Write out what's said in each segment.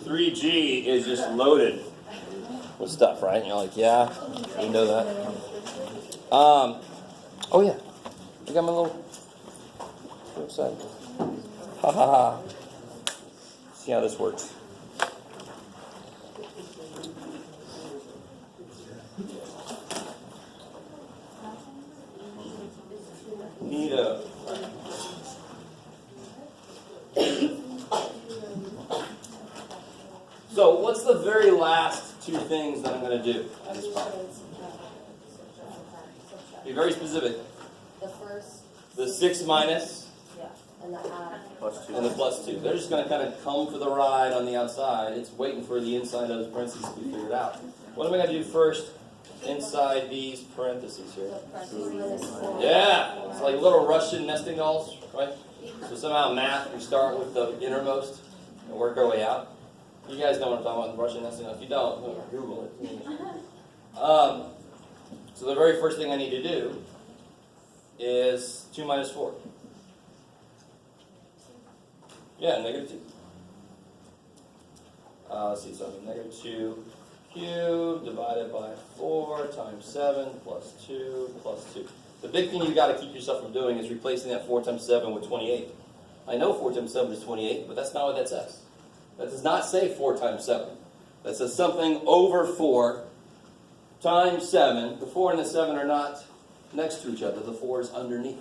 3G is just loaded with stuff, right? And you're like, yeah, we know that. Oh yeah, I got my little. So excited. Ha ha ha. See how this works. Neato. So, what's the very last two things that I'm going to do at this point? Be very specific. The first. The 6 minus. Yeah. And the add. +2. And the +2. They're just going to kind of come for the ride on the outside. It's waiting for the inside of those parentheses to be figured out. What am I going to do first inside these parentheses here? Yeah. It's like little Russian nesting dolls, right? So somehow math, we start with the innermost and work our way out. You guys know what I'm talking about, the Russian nesting dolls. If you don't, Google it. So the very first thing I need to do is 2 minus 4. Yeah, -2. Let's see, so -2 cubed divided by 4 times 7 plus 2 plus 2. The big thing you got to keep yourself from doing is replacing that 4 times 7 with 28. I know 4 times 7 is 28, but that's not what that says. That does not say 4 times 7. That says something over 4 times 7. The 4 and the 7 are not next to each other. The 4 is underneath.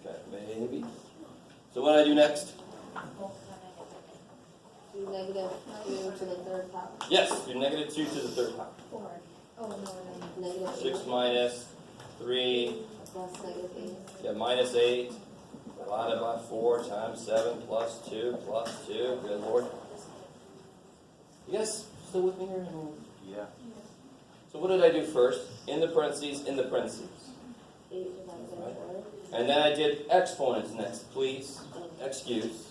Okay, maybe. So what do I do next? Do -2 to the third power. Yes, do -2 to the third power. 4. Oh, no. 6 minus 3. Plus -8. Yeah, -8. Divided by 4 times 7 plus 2 plus 2. Good Lord. You guys still with me here? Yeah. So what did I do first? In the parentheses, in the parentheses. 8 divided by 4. And then I did exponents next, please. Excuse.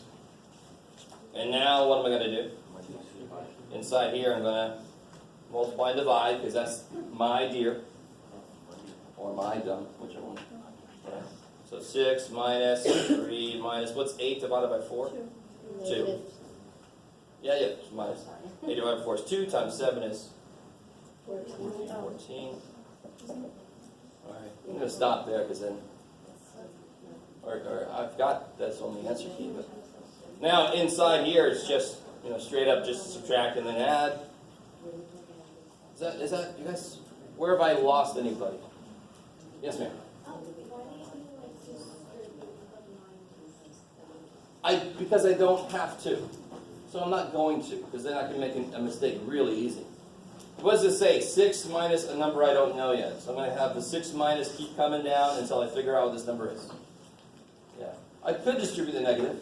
And now what am I going to do? Inside here I'm going to multiply and divide because that's my dear. Or my dumb, whichever one. Right. So 6 minus 3 minus, what's 8 divided by 4? 2. Yeah, it's minus. 8 divided by 4 is 2 times 7 is 14. Alright, I'm going to stop there because then, or I've got that's on the answer key. But now inside here it's just, straight up just subtract and then add. Is that, you guys, where have I lost anybody? Yes, ma'am. Because I don't have to. So I'm not going to, because then I can make a mistake really easy. What does it say? 6 minus a number I don't know yet. So I'm going to have the 6 minus keep coming down until I figure out what this number is. Yeah. I could distribute the negative,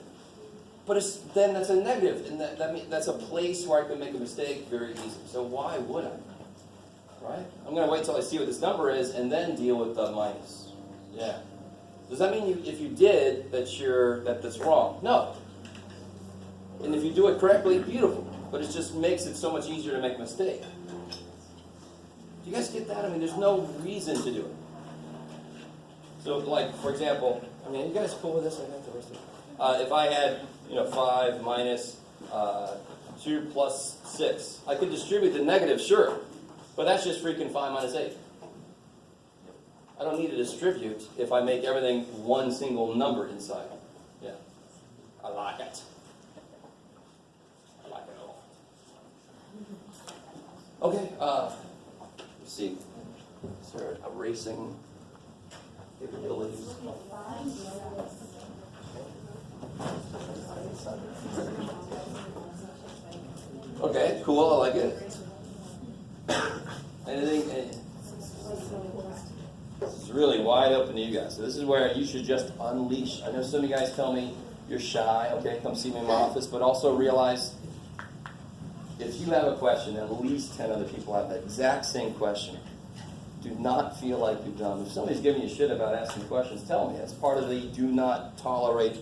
but then that's a negative, and that's a place where I can make a mistake very easy. So why would I? Right? I'm going to wait until I see what this number is and then deal with the minus. Yeah. Does that mean if you did that's wrong? No. And if you do it correctly, beautiful. But it just makes it so much easier to make a mistake. Do you guys get that? I mean, there's no reason to do it. So, like, for example, I mean, are you guys cool with this? I got the rest of it. If I had, 5 minus 2 plus 6, I could distribute the negative, sure. But that's just freaking 5 minus 8. I don't need to distribute if I make everything one single number inside. Yeah. I like it. I like it all. Okay, let's see. Is there erasing capabilities? Okay, cool, I like it. Anything? This is really wide open to you guys. So this is where you should just unleash. I know some of you guys tell me you're shy. Okay, come see me in my office. But also realize if you have a question, at least 10 other people have the exact same question. Do not feel like you're dumb. If somebody's giving you shit about asking questions, tell me. That's part of the do not tolerate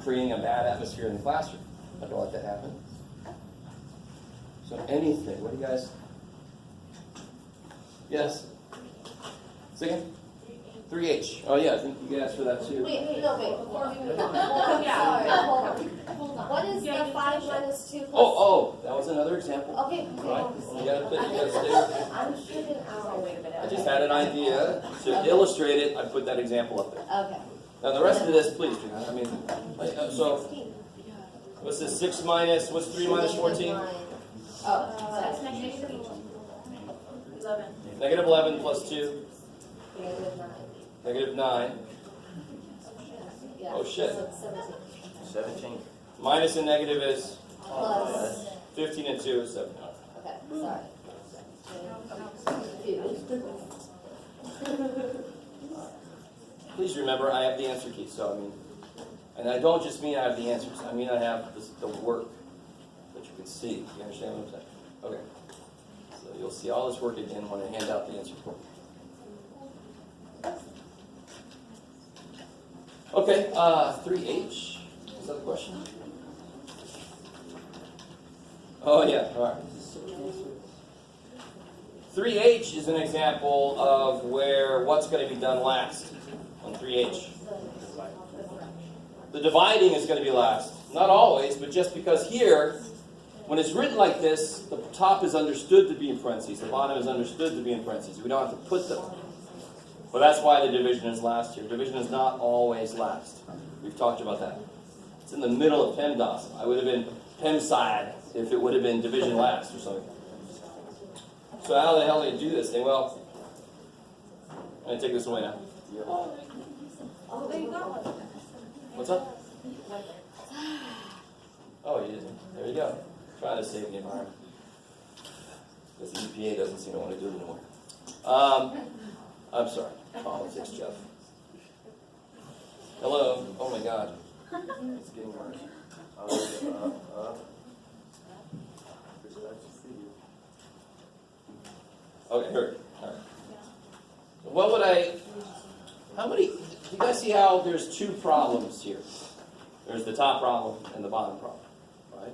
creating a bad atmosphere in the classroom. I don't let that happen. So anything. What do you guys... Yes? Second? 3H. Oh yeah, I think you asked for that too. Wait, before we move on. Hold on. What is the plus 2 plus. Oh, that was another example. Okay. Right? You gotta stay. I'm shooting out. I just had an idea to illustrate it. I put that example up there. Okay. Now the rest of this, please do. I mean, so 16. what's this? 6 minus. What's 3 minus 14? Oh, That's sorry. negative 11. Negative 11 plus 2. Negative 9. Negative 9. Yeah. Oh, shit. So it's 17. 17. Minus and negative is Plus. 15 and 2 is 7. Okay, sorry. Confused. Please remember, I have the answer key. So I mean, and I don't just mean I have the answers. I mean I have the work that you can see. You understand what I'm saying? Okay. So you'll see all this work again when I hand out the answer. Okay, 3H. Is that the question? Oh yeah, all right. 3H is an example of where what's going to be done last on 3H. The dividing is going to be last. Not always, but just because here, when it's written like this, the top is understood to be in parentheses, the bottom is understood to be in parentheses. We don't have to put them. But that's why the division is last here. Division is not always last. We've talked about that. It's in the middle of PEMDAS. I would have been PEMSIDE if it would have been division last or something. So how the hell do you do this thing? Well, I'm going to take this away now. Oh, there you go. What's up? Oh, you didn't. There you go. Trying to save the environment. Because the EPA doesn't seem to want to do it anymore. I'm sorry. Politics, Jeff. Hello. Oh my God. It's getting worse. Okay, here. All right. So what would how many, do you guys see how there's two problems here? There's the top problem and the bottom problem, right?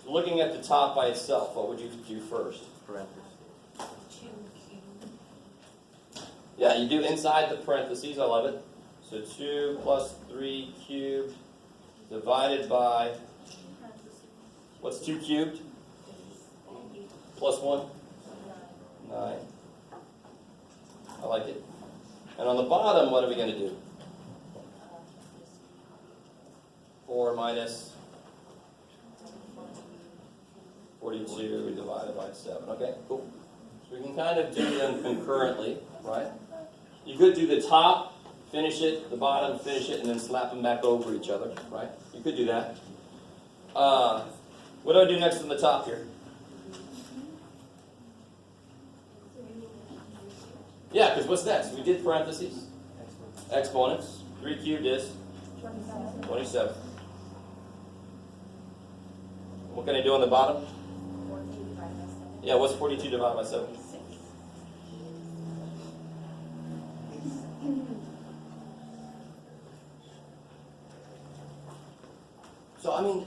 So looking at the top by itself, what would you do first? Yeah, you do inside the parentheses, I love it. So 2 plus 3 cubed divided by, what's 2 cubed? Plus 1? 9. I like it. And on the bottom, what are we going to do? 4 minus 42 divided by 7. Okay, cool. So we can kind of do them concurrently, right? You could do the top, finish it, the bottom, finish it, and then slap them back over each other, right? You could do that. What do I do next on the top here? Yeah, because what's next? We did parentheses. Exponents. 3 cubed is 27. What can I do on the bottom? Yeah, what's 42 divided by 7? So, I mean,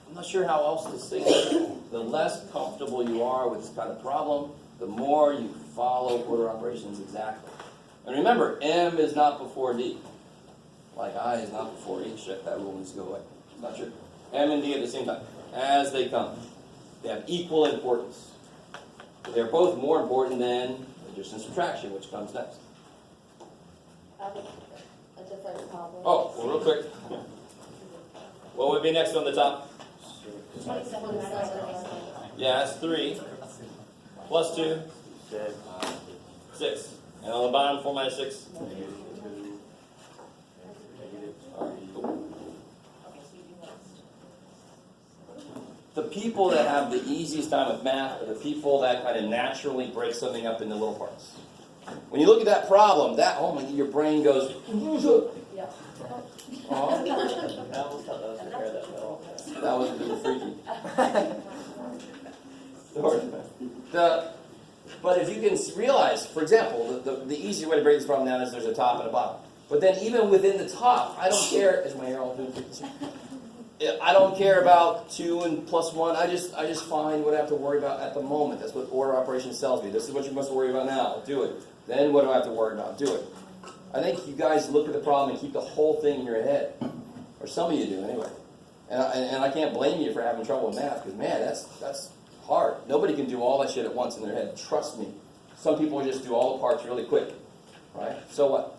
I'm not sure how else to say it. The less comfortable you are with this kind of problem, the more you follow order operations exactly. And remember, M is not before D. Like I is not before H. That rule needs to go away. It's not true. M and D at the same time, as they come. They have equal importance. They're both more important than addition and subtraction, which comes next. I have a different problem. Oh, well, real quick. What would be next on the top? 27. Yeah, that's 3. Plus 2. 6. And on the bottom, 4 minus 6. All right, cool. The people that have the easiest time with math are the people that kind of naturally break something up into little parts. When you look at that problem, oh my, your brain goes. Yeah. That was a bit freaky. But if you can realize, for example, the easy way to break this problem down is there's a top and a bottom. But then even within the top, I don't care. Is my hair all doing frequency? I don't care about 2 and plus 1. I just find what I have to worry about at the moment. That's what order operations tells me. This is what you must worry about now. Do it. Then what do I have to worry about? Do it. I think you guys look at the problem and keep the whole thing in your head. Or some of you do, anyway. And I can't blame you for having trouble with math, because man, that's hard. Nobody can do all that shit at once in their head. Trust me. Some people just do all the parts really quick, right? So what?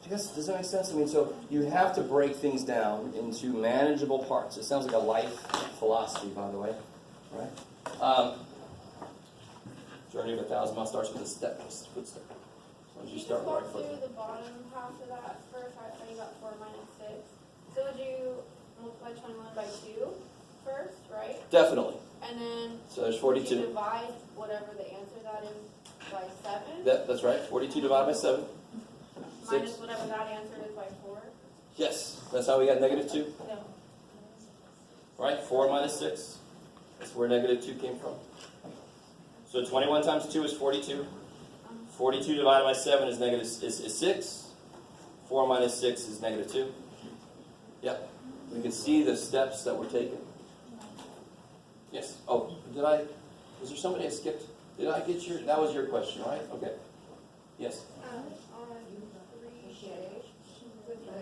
I guess, does that make sense? I mean, so you have to break things down into manageable parts. It sounds like a life philosophy, by the way, right? Journey of 1,000 miles starts with a step, footstep. So Can you you start just with the right walk foot. through the bottom half of that first? I thought you got 4 minus 6. So would you multiply 21 by 2 first, right? Definitely. And then So there's would you 42. divide whatever the answer that is by 7? That's right. 42 divided by 7. Minus 6. whatever that answer is by 4? Yes. That's how we got negative 2. No. Right? 4 minus 6. That's where negative 2 came from. So 21 times 2 is 42. 42 divided by 7 is 6. 4 minus 6 is negative 2. Yep. We can see the steps that were taken. Yes. Oh, was there somebody I skipped? Did I get that was your question, right? Okay. Yes. On 3J, with the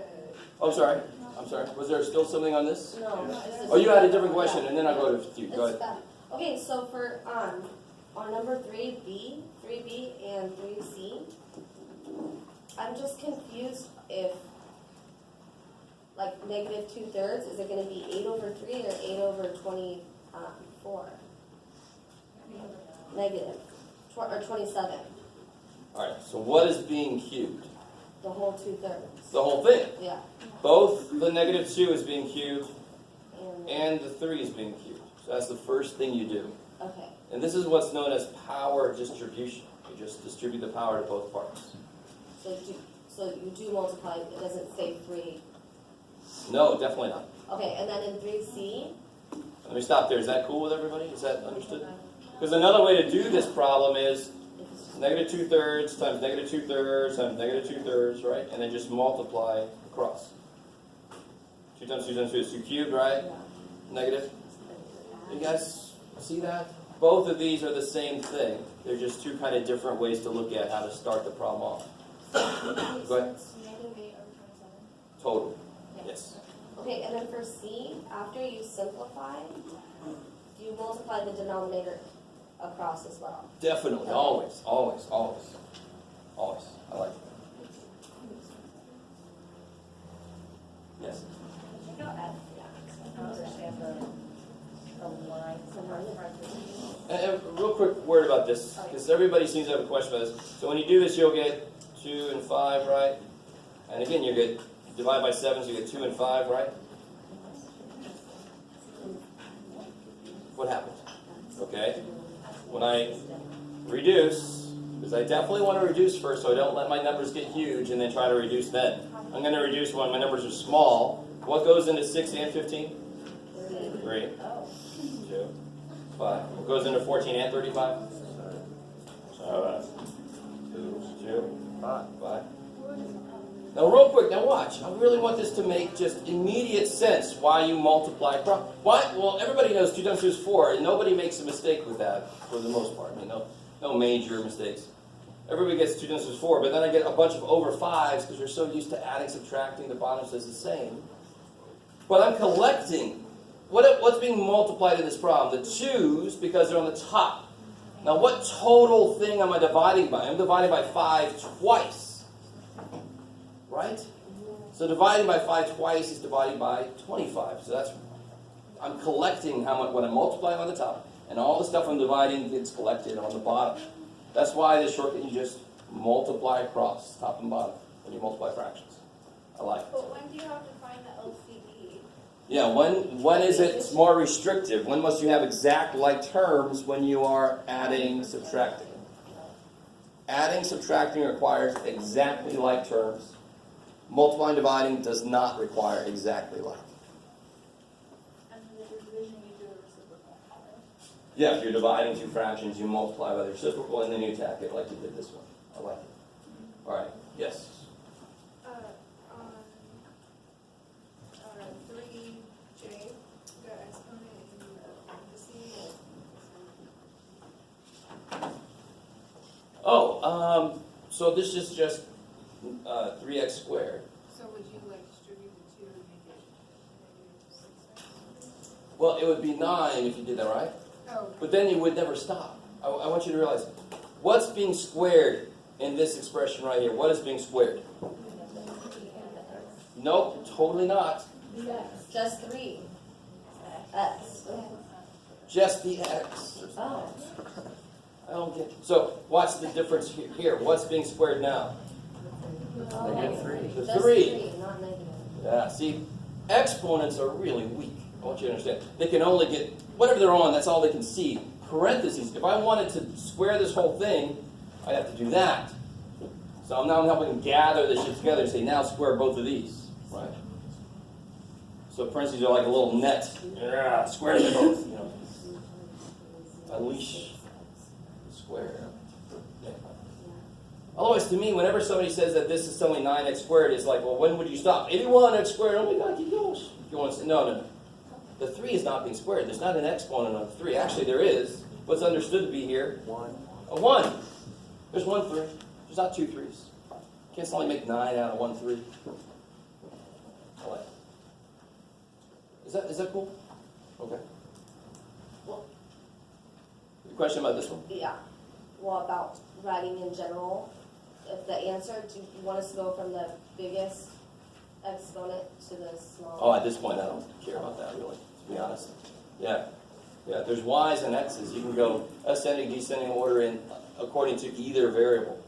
Oh, sorry. I'm sorry. Was there still something on this? No. Oh, you had a different question, and then I'll go to you. Go It's ahead. fine. Okay, so for, on number 3B and 3C, I'm just confused if, like, negative 2/3, is it gonna be 8 over 3 or 8 over 24? Negative, or 27, All right. So what is being cubed? the whole 2/3, The whole thing. yeah. Both the negative 2 is being cubed, And, and the 3 is being cubed. So that's the first thing you do. okay, And this is what's known as power distribution. You just distribute the power to both parts. so you do multiply, it doesn't say 3. No, definitely not. Okay, and then in 3C, Let me stop there. Is that cool with everybody? Is that understood? Because another way to do this problem is negative 2/3 times negative 2/3 times negative 2/3, right? And then just multiply across. 2 times 2 times 2 is 2 cubed, right? yeah. Negative. You guys see that? Both of these are the same thing. They're just two kind of different ways to look at how to start the problem off. Go ahead. it's negative 8 over 27. Total. Yes. Okay, and then for C, after you simplify, do you multiply the denominator across as well? Definitely. Okay. Always. Always. Always. Always. I like it. Yes. I don't understand the line. And real quick word about this, because everybody seems to have a question about this. So when you do this, you'll get 2 and 5, right? And again, you get divide by 7, so you get 2 and 5, right? What happens? Okay. When I reduce, because I definitely want to reduce first, so I don't let my numbers get huge and then try to reduce then. I'm going to reduce when my numbers are small. What goes into 6 and 15? 3. 2. 5. What goes into 14 and 35? 2. 5. Now, real quick, now watch. I really want this to make just immediate sense why you multiply across. Why? Well, everybody knows 2 times 2 is 4, and nobody makes a mistake with that for the most part. I mean, no major mistakes. Everybody gets 2 times 2 is 4, but then I get a bunch of over 5s because we're so used to adding, subtracting. The bottom says the same. But I'm collecting. What's being multiplied in this problem? The 2's because they're on the top. Now, what total thing am I dividing by? I'm dividing by 5 twice. Right? So dividing by 5 twice is dividing by 25. So I'm collecting what I'm multiplying on the top, and all the stuff I'm dividing gets collected on the bottom. That's why this shortcut, you just multiply across, top and bottom, when you multiply fractions. I like it. But when do you have to find the LCD? Yeah, when is it more restrictive? When must you have exact like terms when you are adding, subtracting? Adding, subtracting requires exactly like terms. Multiplying, dividing does not require exactly like. And then the division, you do a reciprocal. Yeah, if you're dividing 2 fractions, you multiply by the reciprocal and then you attack it like you did this one. I like it. All right, yes. On 3J, the exponent in parentheses. Oh, so this is just 3x squared. So would you like distribute the 2 and make it -6? Well, it would be 9 if you did that, right? Oh. But then you would never stop. I want you to realize, what's being squared in this expression right here? What is being squared? Nope, totally not. Just 3. X. Just the x. Oh. I don't get. So what's the difference here? What's being squared now? Negative 3. The Just 3. not negative. Yeah. See, exponents are really weak. I want you to understand. They can only get whatever they're on. That's all they can see. Parentheses. If I wanted to square this whole thing, I'd have to do that. So now I'm helping gather this shit together and say, now square both of these, right? So parentheses are like a little net. Yeah, square them both. You know, unleash the square. Yeah. Otherwise, to me, whenever somebody says that this is only 9x squared, it's like, well, when would you stop? 81x squared. Oh my God, keep going. You want to say, no. The 3 is not being squared. There's not an exponent on 3. Actually, there is. What's understood to be here? 1. A 1. There's 1 3. There's not 2 3s. You can't suddenly make 9 out of 1 3. I like it. Is that cool? Okay. Well, Your question about this one? yeah. Well, about writing in general, if the answer, do you want us to go from the biggest exponent to the smallest? Oh, at this point, I don't care about that, really, to be honest. Yeah. There's y's and x's. You can go ascending, descending order in according to either variable.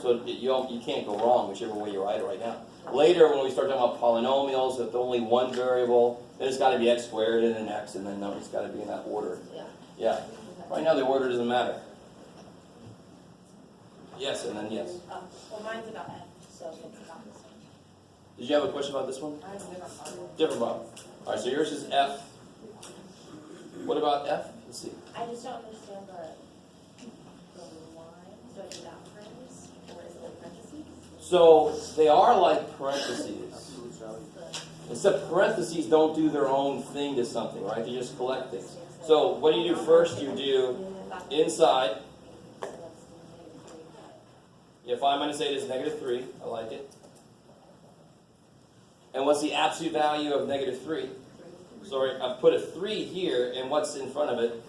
So you can't go wrong whichever way you write it right now. Later, when we start talking about polynomials, if only one variable, then it's got to be x squared and an x, and then it's got to be in that order. Yeah. Right now, the order doesn't matter. Yes, and then yes. Well, mine's about F, so it's about the same. Did you have a question about this one? Mine's different. Different problem. All right, so yours is F. What about F? Let's see. I just don't understand the line. So it's without frames, or is it like parentheses? So they are like parentheses. Except parentheses don't do their own thing to something, right? They just collect things. So what do you do first? You do inside. Yeah, 5 minus 8 is negative 3. I like it. And what's the absolute value of negative 3? Sorry, I've put a 3 here, and what's in front of it?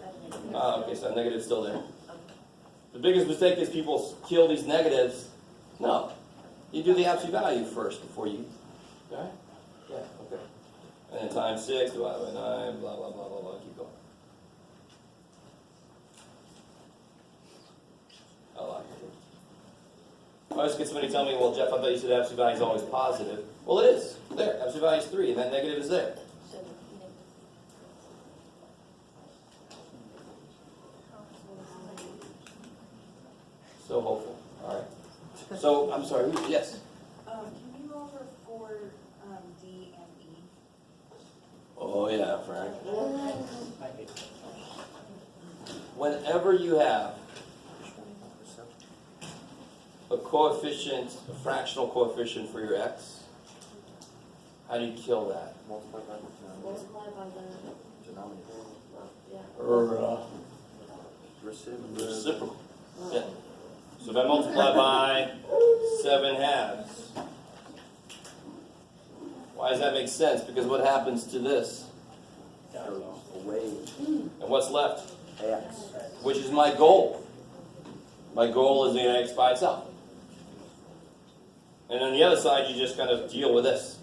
Okay, so negative's still there. The biggest mistake is people kill these negatives. No. You do the absolute value first before you. Alright? Yeah, okay. And then times 6 divided by 9, blah, blah, blah, blah, blah. Keep going. I like it. I always get somebody tell me, well, Jeff, I thought you said absolute value is always positive. Well, it is. There. Absolute value is 3, and that negative is there. So hopeful. All right. So, I'm sorry. Yes? Can you go over for D and E? Oh, yeah, Frank. Whenever you have a coefficient, a fractional coefficient for your x, how do you kill that? Multiply by the Multiply by the, denominator. yeah. Reciprocal. Yeah. So if I multiply by 7 halves, why does that make sense? Because what happens to this? Away. And what's left? X. Which is my goal. My goal is the x by itself. And on the other side, you just kind of deal with this.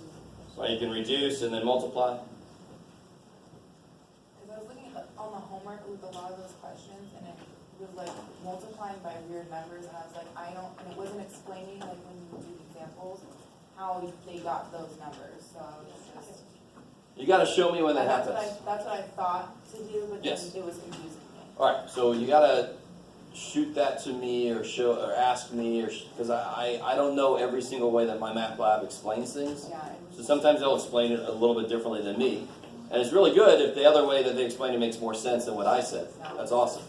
So you can reduce and then multiply. Because I was looking at on the homework with a lot of those questions, and it was like multiplying by weird numbers, and I was like, and it wasn't explaining like when you do examples how they got those numbers. So I was just. You got to show me when that that's happens. That's what I thought to do, but Yes. then it was confusing me. All right, so you got to shoot that to me or show or ask me, or because I don't know every single way that my math lab explains things. Yeah. So sometimes they'll explain it a little bit differently than me. And it's really good if the other way that they explain it makes more sense than what I said. That's awesome.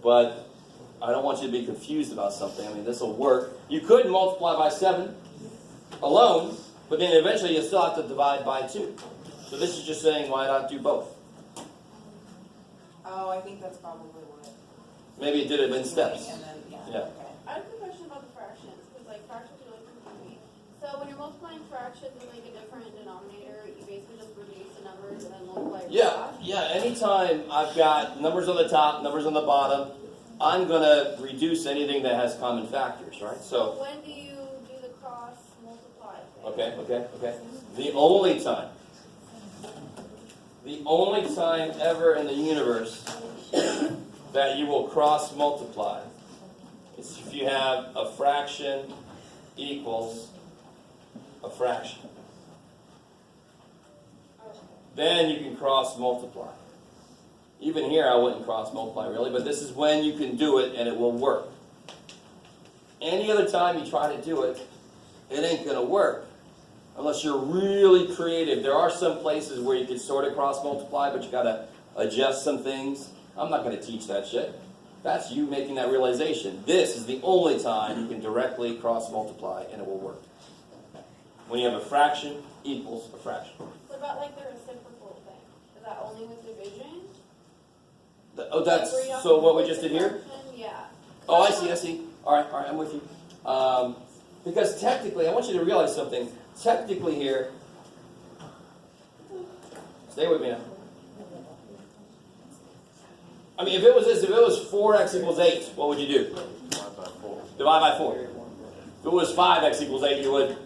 But I don't want you to be confused about something. I mean, this will work. You could multiply by 7 alone, but then eventually you still have to divide by 2. So this is just saying, why not do both? Oh, I think that's probably what. Maybe it did it in steps. And then, Yeah. Okay. I have a question about the fractions, because like fractions are really confusing. So when you're multiplying fractions with like a different denominator, you basically just reduce the numbers and then multiply your Yeah, fraction. Yeah, anytime I've got numbers on the top, numbers on the bottom, I'm going to reduce anything that has common factors, right? So, When do you do the cross multiply thing? okay. The only time ever in the universe that you will cross multiply is if you have a fraction equals a fraction. Then you can cross multiply. Even here I wouldn't cross multiply really, but this is when you can do it and it will work. Any other time you try to do it, it ain't going to work. Unless you're really creative. There are some places where you can sort of cross multiply, but you got to adjust some things. I'm not going to teach that shit. That's you making that realization. This is the only time you can directly cross multiply and it will work. When you have a fraction equals a fraction. What about like the reciprocal thing? Is that only with division? That's Like where you have so to what we split just the did here? fraction? Yeah. Oh, I see. All right, I'm with you. Because technically, I want you to realize something. Technically here, stay with me now. I mean, if it was this, if it was 4x equals 8, what would you do? Divide by 4. Divide by 4. If it was 5x equals 8, you would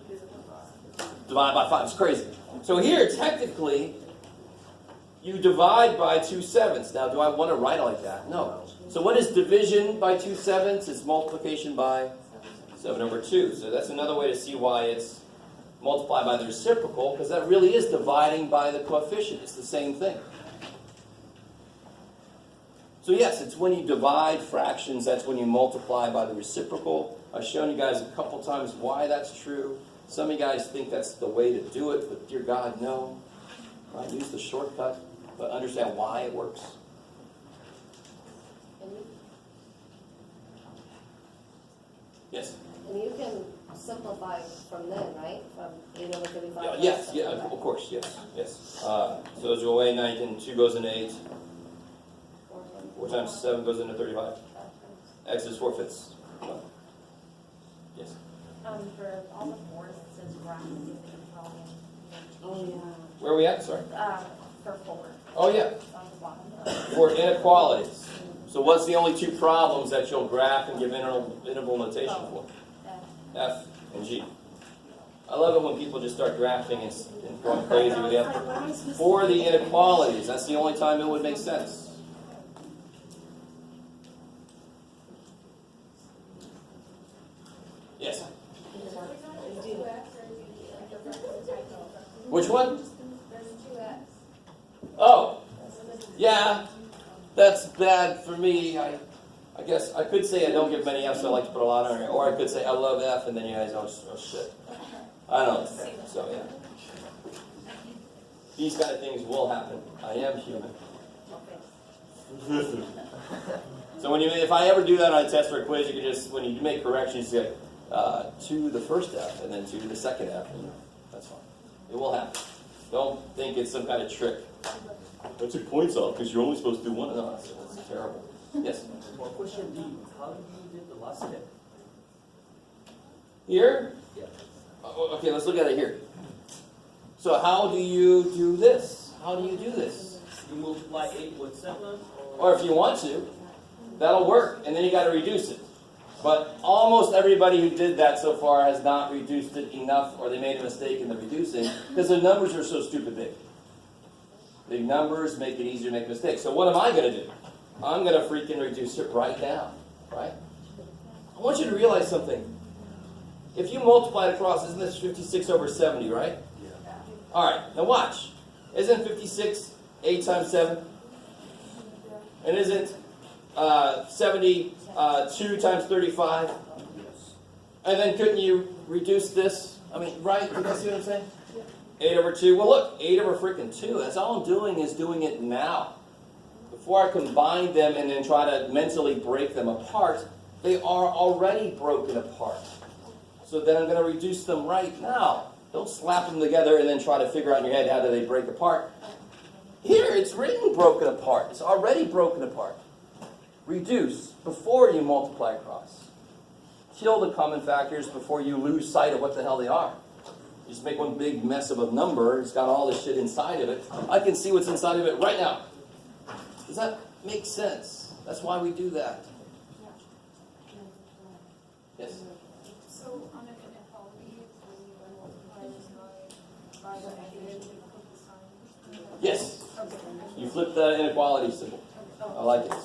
divide by 5. It's crazy. So here, technically, you divide by 2/7. Now, do I want to write it like that? No. So what is division by 2/7? It's multiplication by 7/2. So that's another way to see why it's multiplied by the reciprocal, because that really is dividing by the coefficient. It's the same thing. So yes, it's when you divide fractions, that's when you multiply by the reciprocal. I've shown you guys a couple times why that's true. Some of you guys think that's the way to do it, but dear God, no. Right? Use the shortcut, but understand why it works. Yes? And you can simplify from then, right? From 8 over 35. Yes, of course, yes. So as you away, now you can, 2 goes into 8. 4 times 7 goes into 35. X is 4/5. Yes. For all the fours, it says graph using Italian. Oh, yeah. Where are we at? Sorry. For 4. Oh, yeah. It's on the bottom. For inequalities. So what's the only two problems that you'll graph and give interval notation for? F and G. I love it when people just start graphing and going crazy with it. For the inequalities, that's the only time it would make sense. Yes. Which one? There's 2x. Oh, yeah. That's bad for me. I guess I could say I don't give many F's, so I like to put a lot on it. Or I could say I love F, and then you guys go, oh shit. I don't know. So yeah. These kind of things will happen. I am human. So if I ever do that on a test or a quiz, you can just, when you make corrections, you say to the first F and then to the second F. And that's fine. It will happen. Don't think it's some kind of trick. I took points off because you're only supposed to do one. No, that's terrible. Yes? Well, question D, how do you do the last step? Here? Yeah. Okay, let's look at it here. So how do you do this? How do you do this? You multiply 8 with 7? Or if you want to, that'll work. And then you got to reduce it. But almost everybody who did that so far has not reduced it enough, or they made a mistake in the reducing, because the numbers are so stupid big. Big numbers make it easier to make mistakes. So what am I going to do? I'm going to freaking reduce it right now. Right? I want you to realize something. If you multiply it across, isn't this 56 over 70, right? Yeah. All right, now watch. Isn't 56 8 times 7? And isn't 72 times 35? Yes. And then couldn't you reduce this? I mean, right? You guys see what I'm saying? 8 over 2. Well, look, 8 over freaking 2. That's all I'm doing is doing it now. Before I combine them and then try to mentally break them apart, they are already broken apart. So then I'm going to reduce them right now. Don't slap them together and then try to figure out in your head how do they break apart. Here, it's written broken apart. It's already broken apart. Reduce before you multiply across. Kill the common factors before you lose sight of what the hell they are. You just make one big mess of a number. It's got all this shit inside of it. I can see what's inside of it right now. Does that make sense? That's why we do that. Yes? So on an inequality, when you multiply this by the negative, you put the sign. Yes. You flip the inequality symbol. I like it. Not a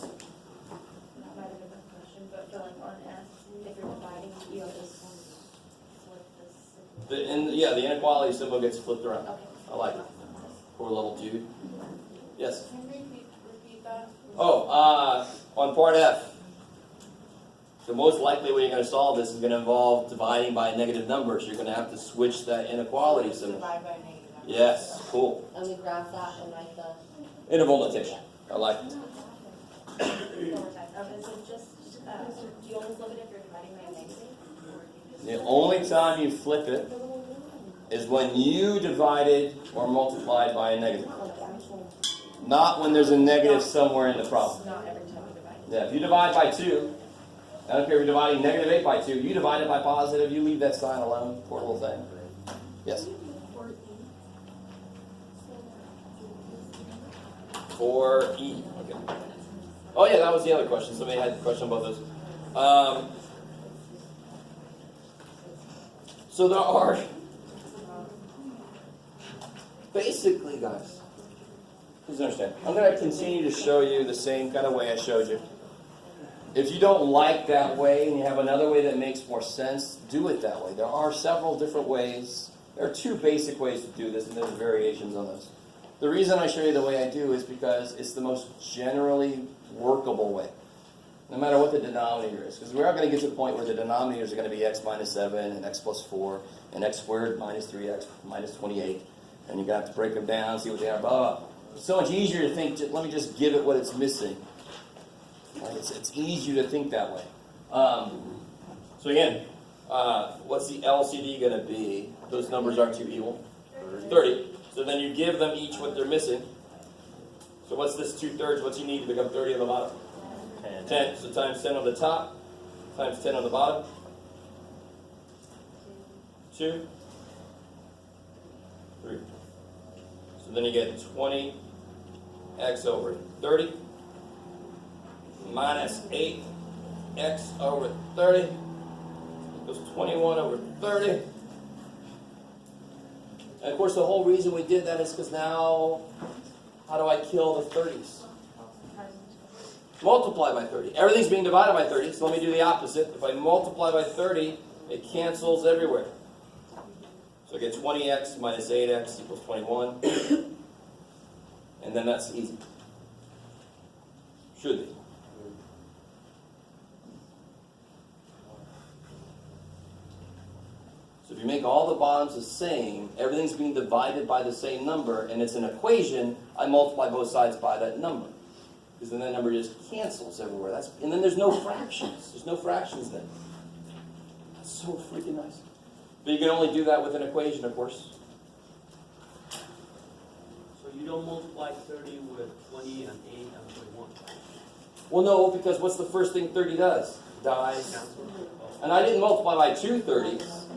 different question, but for like on F, if you're dividing, you know, just flip this. The inequality symbol gets flipped around. Okay. I like it. Poor little dude. Yes? Can you repeat that? Oh, on part F, the most likely way you're going to solve this is going to involve dividing by negative numbers. You're going to have to switch that inequality symbol. Divide by negative numbers. Yes, cool. And we graph that and write the. Interval notation. I like it. Okay, so just, do you only flip it if you're dividing by a negative? Or do you just? The only time you flip it is when you divided or multiplied by a negative. Not when there's a negative somewhere in the problem. Not every time you divide. Yeah, if you divide by 2, I don't care if you're dividing negative 8 by 2, you divide it by positive, you leave that sign alone. Poor little thing. Yes? 4E. Okay. Oh yeah, that was the other question. Somebody had a question about those. So there are, basically guys, please understand, I'm going to continue to show you the same kind of way I showed you. If you don't like that way and you have another way that makes more sense, do it that way. There are several different ways. There are 2 basic ways to do this, and there's variations on those. The reason I show you the way I do is because it's the most generally workable way, no matter what the denominator is. Because we are going to get to the point where the denominators are going to be x minus 7 and x plus 4 and x squared minus 3x minus 28. And you're going to have to break them down, see what they are, blah, blah, blah. It's so much easier to think, let me just give it what it's missing. Right? It's easier to think that way. So again, what's the LCD going to be? Those numbers aren't too evil. 30. So then you give them each what they're missing. So what's this 2/3? What's you need to become 30 on the bottom? 10. So times 10 on the top, times 10 on the bottom. 2, 3. So then you get 20x over 30 minus 8x over 30 equals 21 over 30. And of course the whole reason we did that is because now, how do I kill the 30s? Multiply by 30. Everything's being divided by 30, so let me do the opposite. If I multiply by 30, it cancels everywhere. So I get 20x minus 8x equals 21. And then that's easy. Should be. So if you make all the bottoms the same, everything's being divided by the same number, and it's an equation, I multiply both sides by that number. Because then that number just cancels everywhere. And then there's no fractions. There's no fractions then. That's so freaking nice. But you can only do that with an equation, of course. So you don't multiply 30 with 20 and 8 and 21. Well, no, because what's the first thing 30 does? Dies. And I didn't multiply by 2 30s.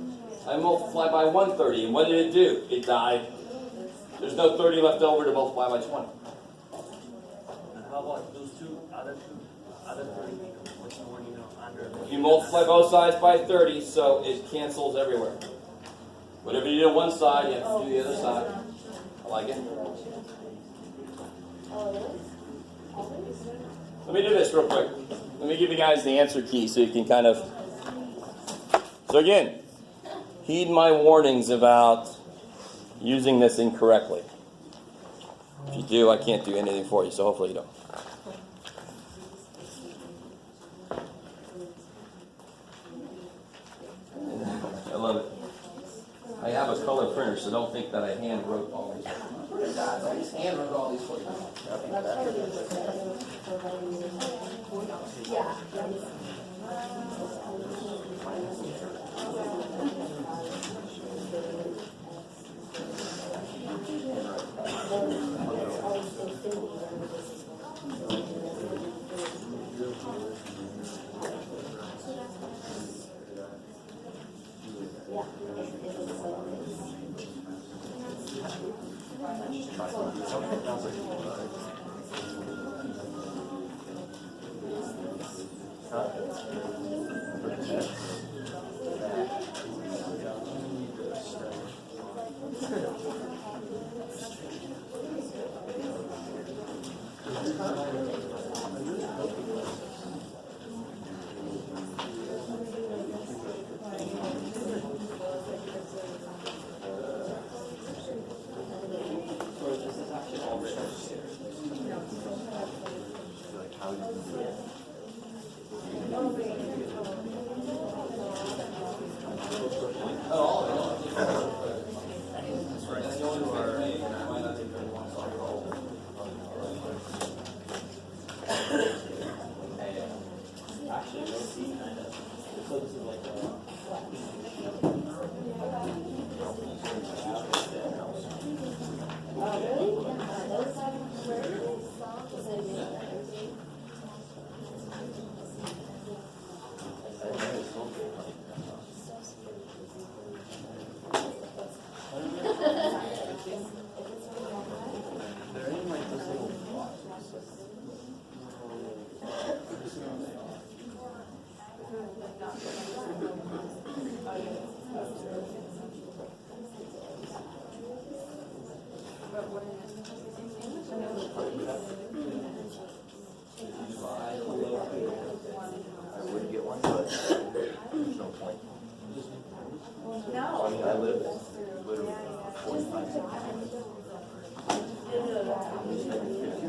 I multiplied by 1 30. And what did it do? It died. There's no 30 left over to multiply by 20. And how about those other 30? What's the one, under? You multiply both sides by 30, so it cancels everywhere. Whatever you do on one side, you have to do the other side. I like it. Let me do this real quick. Let me give you guys the answer key so you can kind of... So again, heed my warnings about using this incorrectly. If you do, I can't do anything for you, so hopefully you don't. I love it. I have a color printer, so don't think that I hand wrote all these. I just hand wrote all these for you.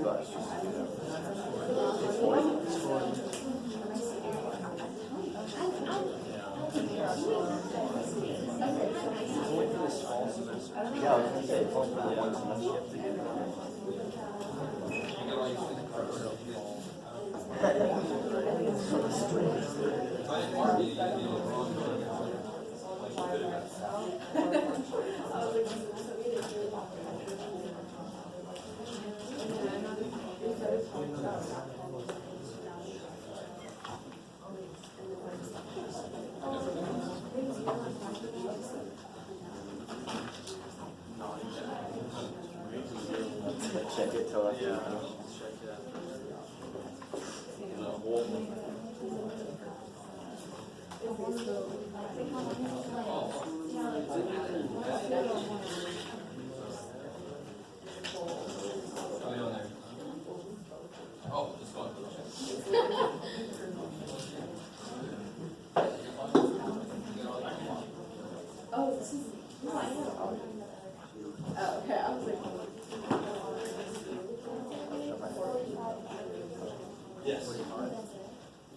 Yeah, I was gonna say, it's only for the one semester. Check it till I Oh, this one. Oh, this is, no, I know. Oh, okay, I was like. Yes.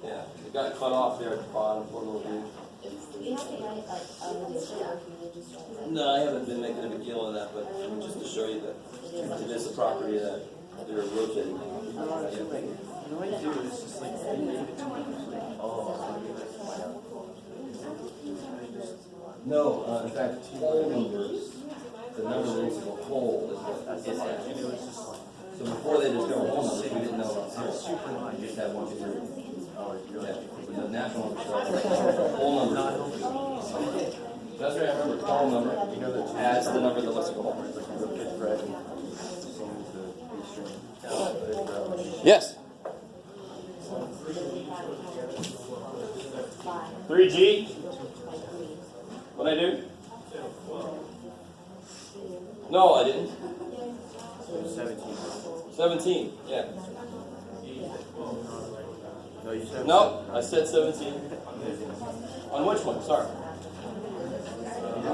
Yeah, it got cut off there at the bottom for a little bit. Do we have to write like, this or can we just write that? No, I haven't been making a big deal of that, but just to show you that it is a property that they're rotating. No, in fact, whole numbers, the number is a whole is what it's at. So before they just go whole numbers, we didn't know about zero. We just had 1, 2, 3. Yeah, the natural number starts whole number. That's right, I remember, whole number adds the number that looks like a whole. Yes. 3G. What'd I do? No, I didn't. 17, yeah. No, you said. No, I said 17. On which one? Sorry. No,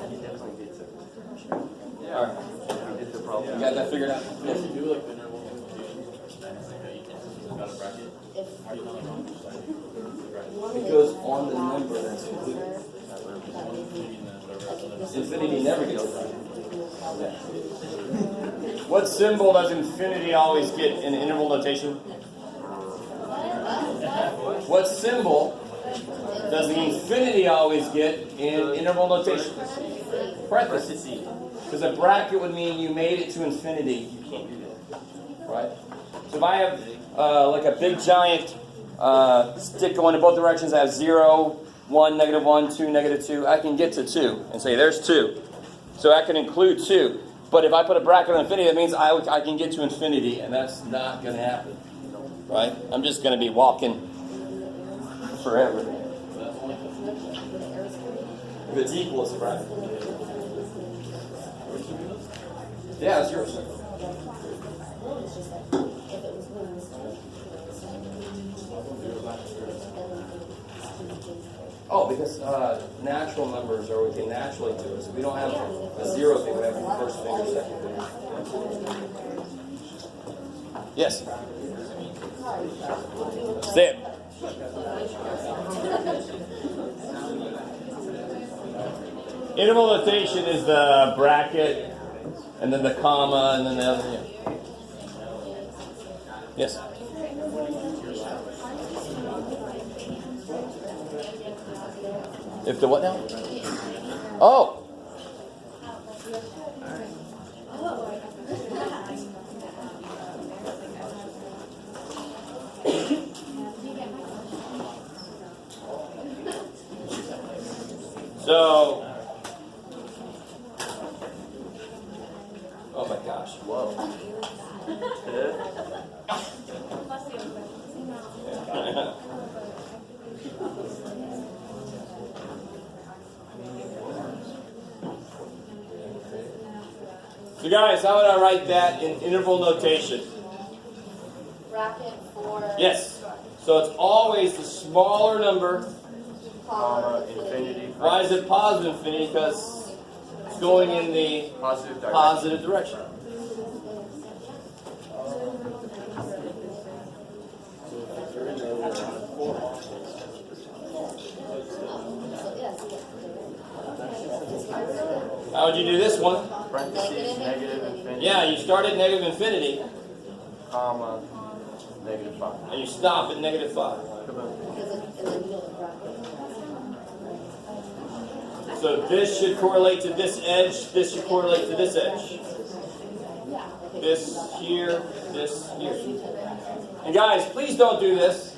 he definitely did 17. All right. He did the problem. You got that figured out? Yes. Because on the number that's included. Infinity never gets right. Yeah. What symbol does infinity always get in interval notation? What symbol does the infinity always get in interval notation? Parentheses. Because a bracket would mean you made it to infinity. You can't do that. Right? So if I have like a big giant stick going in both directions, I have 0, 1, -1, 2, -2, I can get to 2 and say there's 2. So I can include 2. But if I put a bracket on infinity, that means I can get to infinity, and that's not going to happen. Right? I'm just going to be walking forever. If it's equal, it's a bracket. Yeah, it's yours. Oh, because natural numbers are what came naturally to us. We don't have a zero thing. We have first finger, second finger. Yes. Say it. Interval notation is the bracket, and then the comma, and then the other. Yeah. Yes. If the what now? Oh. So. Oh my gosh! Whoa. So guys, how would I write that in interval notation? Bracket for. Yes. So it's always the smaller number. Comma, Infinity. Why is it positive infinity? Because going in the positive direction. How would you do this one? Parentheses, negative infinity, Yeah, you start at negative infinity, comma, negative 5. and you stop at negative 5. So this should correlate to this edge, this should correlate to this edge. This here, this here. And guys, please don't do this.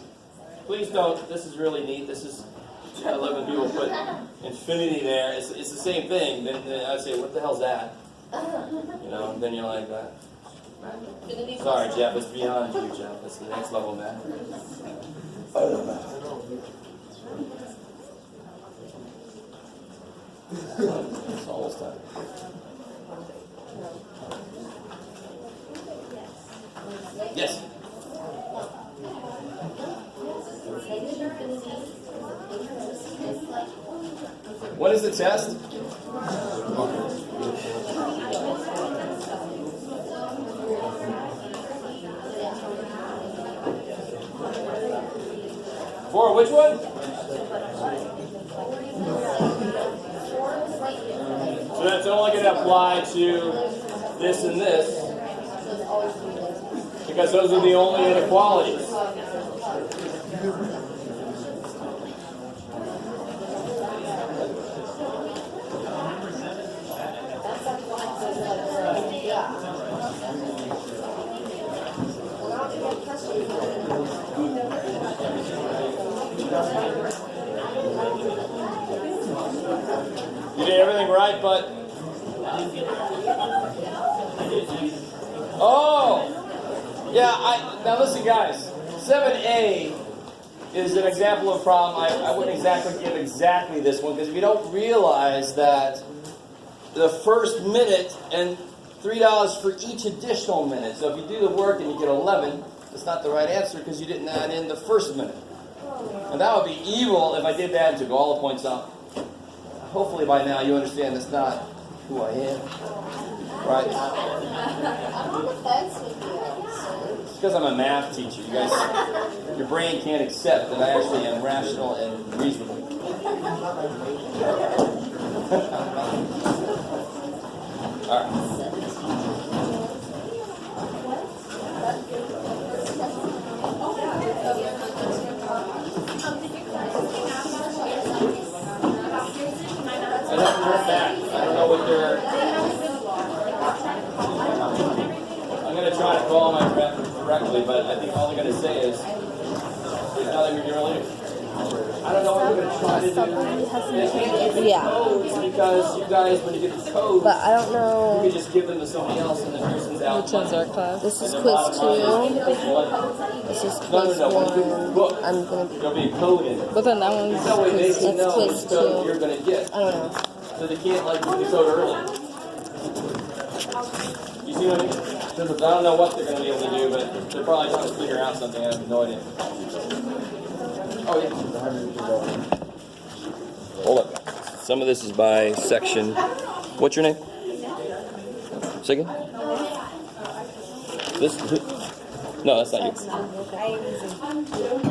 Please don't. This is really neat. This is, I love when people put infinity there. It's the same thing. Then I'd say, what the hell's that? You know, and then you're like, sorry, Jeff, it's beyond you, Jeff. It's the next level, man. It's almost done. Yes. What is the test? For which one? So that's only going to apply to this and this, because those are the only inequalities. You did everything right, but now listen, guys. 7A is an example of a problem. I wouldn't exactly give exactly this one, because if you don't realize that the first minute and $3 for each additional minute. So if you do the work and you get 11, it's not the right answer because you didn't add in the first minute. And that would be evil if I did that and took all the points out. Hopefully by now you understand that's not who I am. Right? I'm on the fence with you. It's because I'm a math teacher. You guys, your brain can't accept that I actually am rational and reasonable. All right. I haven't heard back. I don't know what they're... I'm going to try to call my rep directly, but I think all they're going to say is, there's nothing we can really do. I don't know what we're going to try to do. They can't give the codes because you guys, when you get the codes, But I don't know. you can just give them to somebody else and the person's out. Which one's our class? This is And quiz the bottom line 2. This is No, quiz when you do the 1. book, I'm gonna be. there'll be a code in it. But then that one's That way they It's can know quiz which code 2. you're going to get. I don't know. So they can't like do the code early. You see what I mean? I don't know what they're going to be able to do, but they're probably trying to figure out something. I have no idea. Oh, yeah. Hold up. Some of this is by section. What's your name? Second? This? No, that's not you.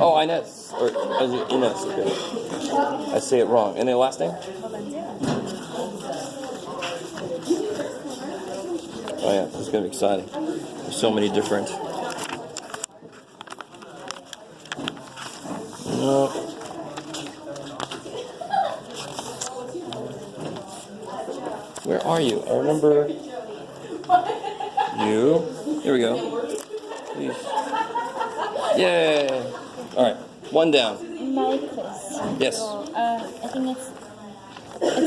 Oh, Inez. Or Inez. Okay. I say it wrong. And then last name? Oh yeah, this is going to be exciting. There's so many different... No. Where are you? I remember... You. Here we go. Please. Yay! Alright, one down. My quiz. Yes. I think it's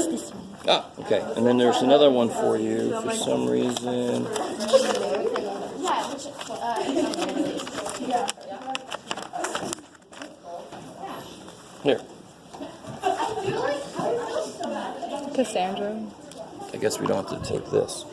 this one. Ah, okay. And then there's another one for you for some reason. Yeah, which Here. Cassandra. I guess we don't have to take this.